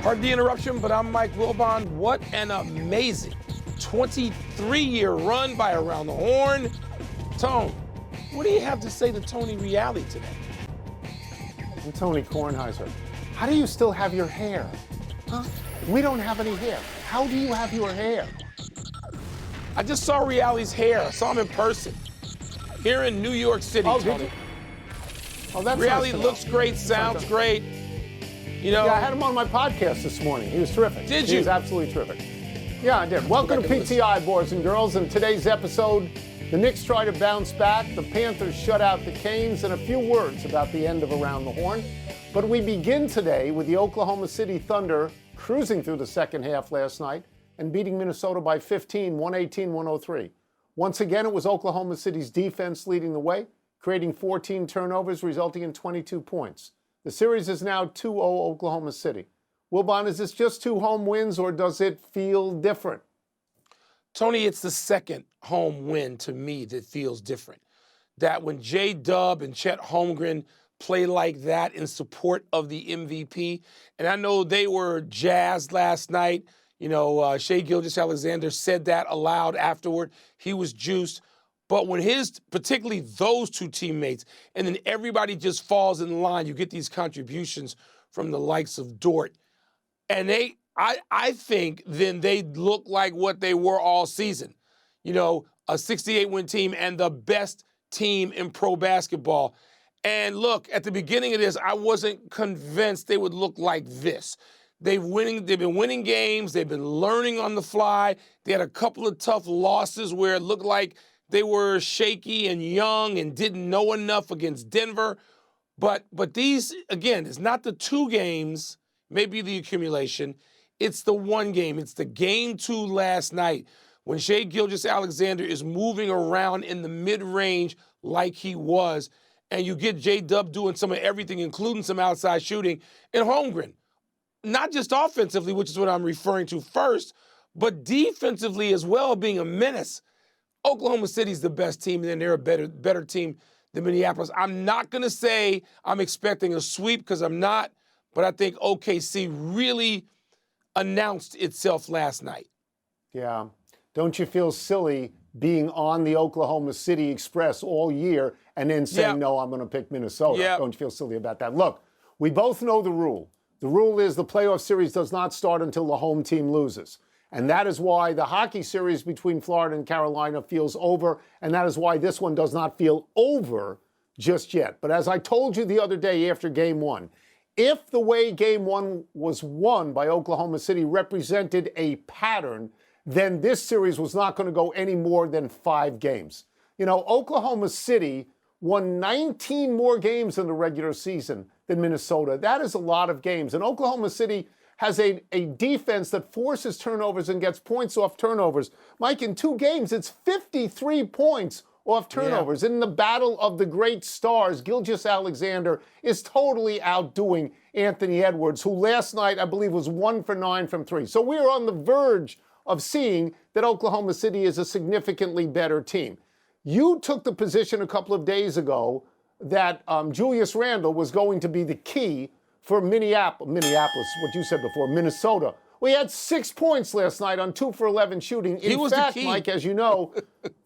Pardon the interruption, but I'm Mike Wilbon. What an amazing 23-year run by Around the Horn. Tone, what do you have to say to Tony Reali today? I'm Tony Kornheiser. How do you still have your hair? Huh? We don't have any hair. How do you have your hair? I just saw Reali's hair. I saw him in person here in New York City, Tony. Oh, that's Reali looks great, sounds great. You know, yeah, I had him on my podcast this morning. He was terrific. Did you? He was absolutely terrific. Yeah, I did. Welcome to PTI, boys and girls. In today's episode, the Knicks try to bounce back, the Panthers shut out the Canes, and a few words about the end of Around the Horn. But we begin today with the Oklahoma City Thunder cruising through the second half last night and beating Minnesota by 15, 118-103. Once again, it was Oklahoma City's defense leading the way, creating 14 turnovers, resulting in 22 points. The series is now 2-0 Oklahoma City. Wilbon, is this just 2 home wins, or does it feel different? Tony, it's the second home win to me that feels different. That when J-Dub and Chet Holmgren play like that in support of the MVP, and I know they were jazzed last night. You know, Shai Gilgeous-Alexander said that aloud afterward. He was juiced. But when particularly those two teammates, and then everybody just falls in line, you get these contributions from the likes of Dort. And I think then they look like what they were all season. You know, a 68-win team and the best team in pro basketball. And look, at the beginning of this, I wasn't convinced they would look like this. They've been winning games. They've been learning on the fly. They had a couple of tough losses where it looked like they were shaky and young and didn't know enough against Denver. But these, again, it's not the 2 games, maybe the accumulation. It's the 1 game. It's the game 2 last night when Shai Gilgeous-Alexander is moving around in the mid-range like he was, and you get J-Dub doing some of everything, including some outside shooting, and Holmgren, not just offensively, which is what I'm referring to first, but defensively as well, being a menace. Oklahoma City's the best team, and they're a better team than Minneapolis. I'm not going to say I'm expecting a sweep because I'm not, but I think OKC really announced itself last night. Yeah. Don't you feel silly being on the Oklahoma City Express all year and then saying, no, I'm going to pick Minnesota? Don't you feel silly about that? Look, we both know the rule. The rule is the playoff series does not start until the home team loses. And that is why the hockey series between Florida and Carolina feels over, and that is why this one does not feel over just yet. But as I told you the other day after Game 1, if the way Game 1 was won by Oklahoma City represented a pattern, then this series was not going to go any more than 5 games. You know, Oklahoma City won 19 more games in the regular season than Minnesota. That is a lot of games. And Oklahoma City has a defense that forces turnovers and gets points off turnovers. Mike, in 2 games, it's 53 points off turnovers. In the battle of the great stars, Gilgeous-Alexander is totally outdoing Anthony Edwards, who last night, I believe, was 1 for 9 from 3. So we are on the verge of seeing that Oklahoma City is a significantly better team. You took the position a couple of days ago that Julius Randle was going to be the key for Minneapolis, what you said before, Minnesota. We had 6 points last night on 2 for 11 shooting. In fact, Mike, as you know,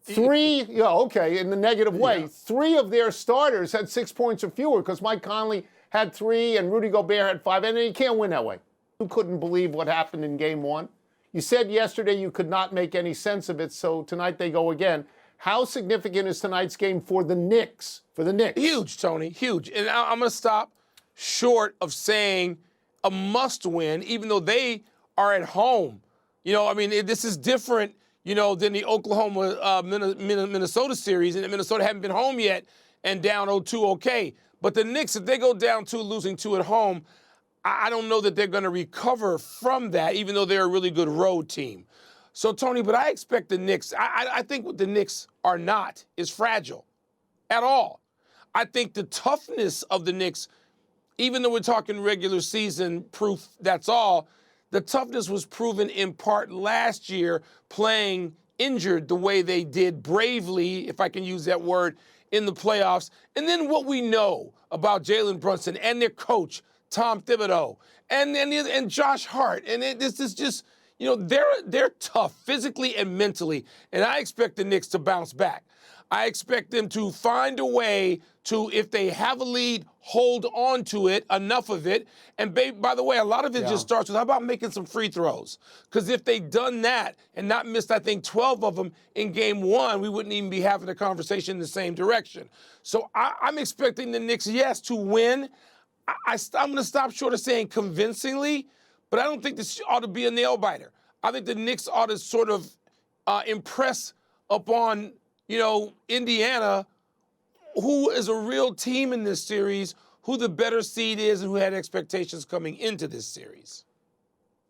3, in the negative way, 3 of their starters had 6 points or fewer because Mike Conley had 3 and Rudy Gobert had 5, and you can't win that way. You couldn't believe what happened in Game 1. You said yesterday you could not make any sense of it, so tonight they go again. How significant is tonight's game for the Knicks? Huge, Tony, huge. And I'm going to stop short of saying a must-win, even though they are at home. You know, I mean, this is different, you know, than the Oklahoma Minnesota series, and Minnesota haven't been home yet and down 0-2, okay. But the Knicks, if they go down 2, losing 2 at home, I don't know that they're going to recover from that, even though they're a really good road team. So, Tony, but I expect the Knicks, I think what the Knicks are not is fragile at all. I think the toughness of the Knicks, even though we're talking regular season proof, that's all, the toughness was proven in part last year playing injured the way they did bravely, if I can use that word, in the playoffs. And then what we know about Jalen Brunson and their coach, Tom Thibodeau and Josh Hart. And this is just, they're tough physically and mentally. And I expect the Knicks to bounce back. I expect them to find a way to, if they have a lead, hold on to it, enough of it. And by the way, a lot of it just starts with, how about making some free throws? Because if they'd done that and not missed, I think, 12 of them in game one, we wouldn't even be having a conversation in the same direction. So I'm expecting the Knicks, yes, to win. I'm going to stop short of saying convincingly, but I don't think this ought to be a nail-biter. I think the Knicks ought to sort of impress upon, Indiana, who is a real team in this series, who the better seed is, and who had expectations coming into this series.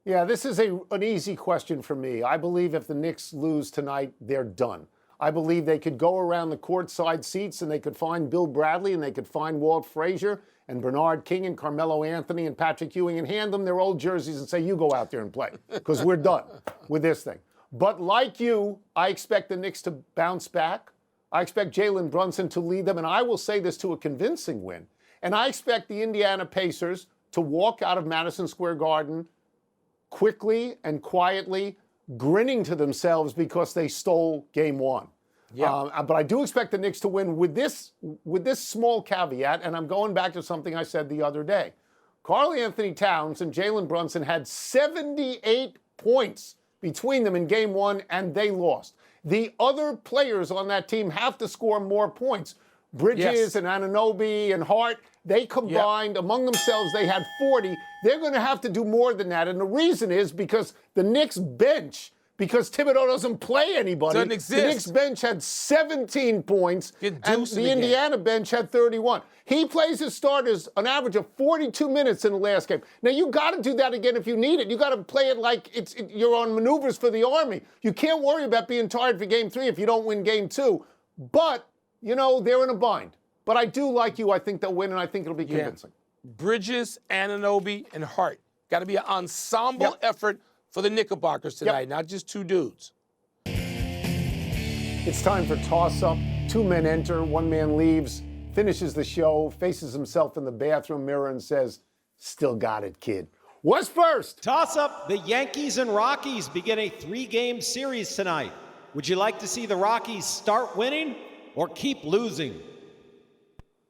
Yeah, this is an easy question for me. I believe if the Knicks lose tonight, they're done. I believe they could go around the courtside seats and they could find Bill Bradley and they could find Walt Frazier and Bernard King and Carmelo Anthony and Patrick Ewing and hand them their old jerseys and say, you go out there and play, because we're done with this thing. But like you, I expect the Knicks to bounce back. I expect Jalen Brunson to lead them, and I will say this, to a convincing win. And I expect the Indiana Pacers to walk out of Madison Square Garden quickly and quietly, grinning to themselves because they stole game one. Yeah. But I do expect the Knicks to win with this small caveat, and I'm going back to something I said the other day. Karl-Anthony Towns and Jalen Brunson had 78 points between them in game one, and they lost. The other players on that team have to score more points. Bridges and Anunoby and Hart, they combined among themselves, they had 40. They're going to have to do more than that. And the reason is because the Knicks bench, because Thibodeau doesn't play anybody, doesn't exist. The Knicks bench had 17 points, and the Indiana bench had 31. He plays his starters an average of 42 minutes in the last game. Now, you got to do that again if you need it. You got to play it like you're on maneuvers for the Army. You can't worry about being tired for game three if you don't win game two. But, they're in a bind. But I do like you. I think they'll win, and I think it'll be convincing. Bridges, Anunoby, and Hart. Got to be an ensemble effort for the Knickerbockers tonight, not just two dudes. It's time for toss-up. Two men enter, one man leaves, finishes the show, faces himself in the bathroom mirror and says, still got it, kid. What's first? Toss-up. The Yankees and Rockies begin a 3-game series tonight. Would you like to see the Rockies start winning or keep losing?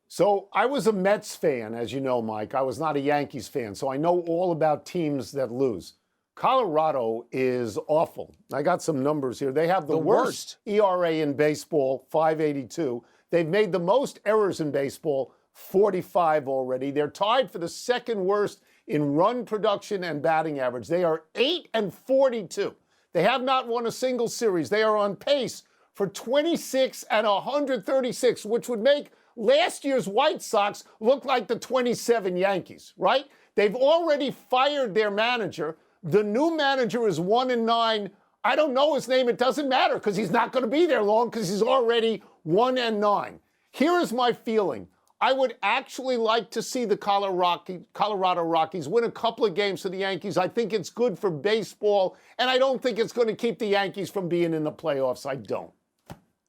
So I was a Mets fan, as you know, Mike. I was not a Yankees fan, so I know all about teams that lose. Colorado is awful. I got some numbers here. They have the worst ERA in baseball, 5.82. They've made the most errors in baseball, 45 already. They're tied for the second worst in run production and batting average. They are 8-42. They have not won a single series. They are on pace for 26 and 136, which would make last year's White Sox look like the 27 Yankees, right? They've already fired their manager. The new manager is 1-9. I don't know his name. It doesn't matter because he's not going to be there long because he's already 1-9. Here is my feeling. I would actually like to see the Colorado Rockies win a couple of games to the Yankees. I think it's good for baseball, and I don't think it's going to keep the Yankees from being in the playoffs. I don't.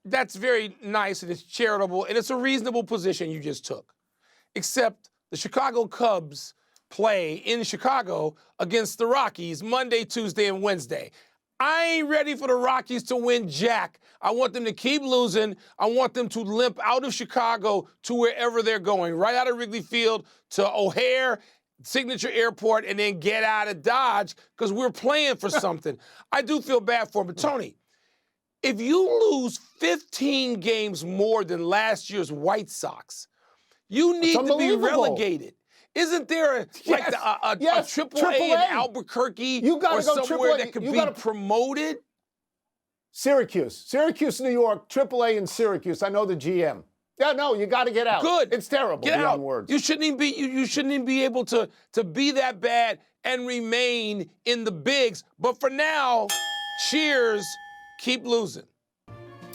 That's very nice, and it's charitable, and it's a reasonable position you just took. Except the Chicago Cubs play in Chicago against the Rockies Monday, Tuesday, and Wednesday. I ain't ready for the Rockies to win jack. I want them to keep losing. I want them to limp out of Chicago to wherever they're going, right out of Wrigley Field to O'Hare, Signature Airport, and then get out of Dodge because we're playing for something. I do feel bad for them. But, Tony, if you lose 15 games more than last year's White Sox, you need to be relegated. Isn't there a triple A in Albuquerque or somewhere that could be promoted? Syracuse, New York, triple A in Syracuse. I know the GM. Yeah, no, you got to get out. Good. It's terrible. Get out. Words. You shouldn't even be able to be that bad and remain in the bigs. But for now, cheers. Keep losing.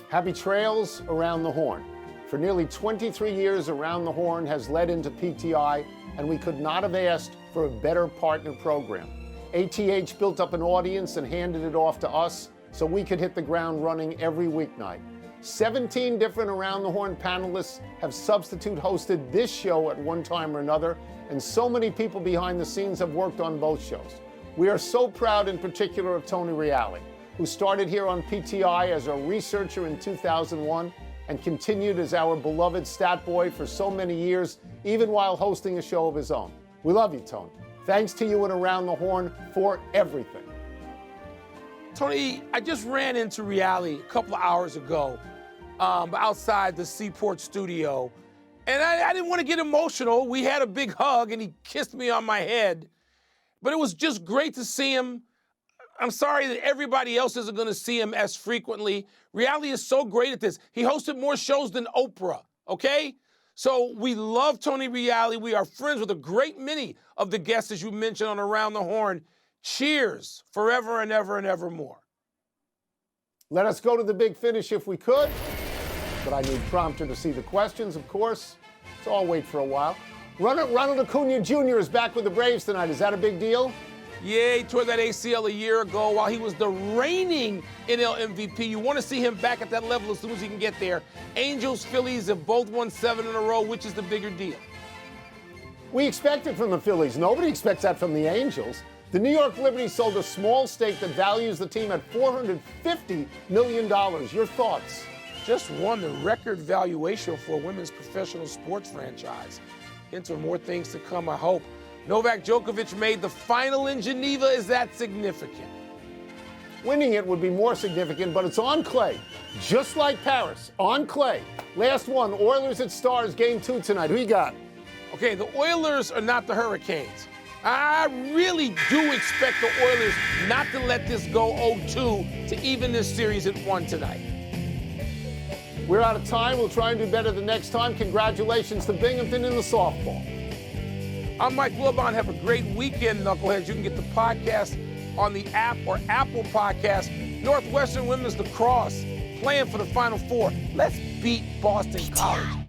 Happy trails around the Horn. For nearly 23 years, Around the Horn has led into PTI, and we could not have asked for a better partner program. ATH built up an audience and handed it off to us so we could hit the ground running every weeknight. 17 different Around the Horn panelists have substitute hosted this show at one time or another, and so many people behind the scenes have worked on both shows. We are so proud in particular of Tony Reali, who started here on PTI as a researcher in 2001 and continued as our beloved stat boy for so many years, even while hosting a show of his own. We love you, Tony. Thanks to you and Around the Horn for everything. Tony, I just ran into Reali a couple of hours ago outside the Seaport studio, and I didn't want to get emotional. We had a big hug, and he kissed me on my head, but it was just great to see him. I'm sorry that everybody else isn't going to see him as frequently. Reali is so great at this. He hosted more shows than Oprah, okay? So we love Tony Reali. We are friends with a great many of the guests, as you mentioned, on Around the Horn. Cheers forever and ever and ever more. Let us go to the big finish if we could, but I need prompter to see the questions, of course. So I'll wait for a while. Ronald Acuna Jr. is back with the Braves tonight. Is that a big deal? Yeah, he tore that ACL a year ago while he was the reigning NL MVP. You want to see him back at that level as soon as he can get there. Angels, Phillies have both won 7 in a row. Which is the bigger deal? We expect it from the Phillies. Nobody expects that from the Angels. The New York Liberty sold a small stake that values the team at $450 million. Your thoughts? Just won the record valuation for a women's professional sports franchise. Into more things to come, I hope. Novak Djokovic made the final in Geneva. Is that significant? Winning it would be more significant, but it's on clay. Just like Paris, on clay. Last one, Oilers at Stars, Game 2 tonight. Who you got? Okay, the Oilers are not the Hurricanes. I really do expect the Oilers not to let this go 0-2 to even this series at 1 tonight. We're out of time. We'll try and do better the next time. Congratulations to Binghamton in the softball. I'm Mike Wilbon. Have a great weekend, Knuckleheads. You can get the podcast on the app or Apple Podcast. Northwestern Women's Lacrosse playing for the Final Four. Let's beat Boston College.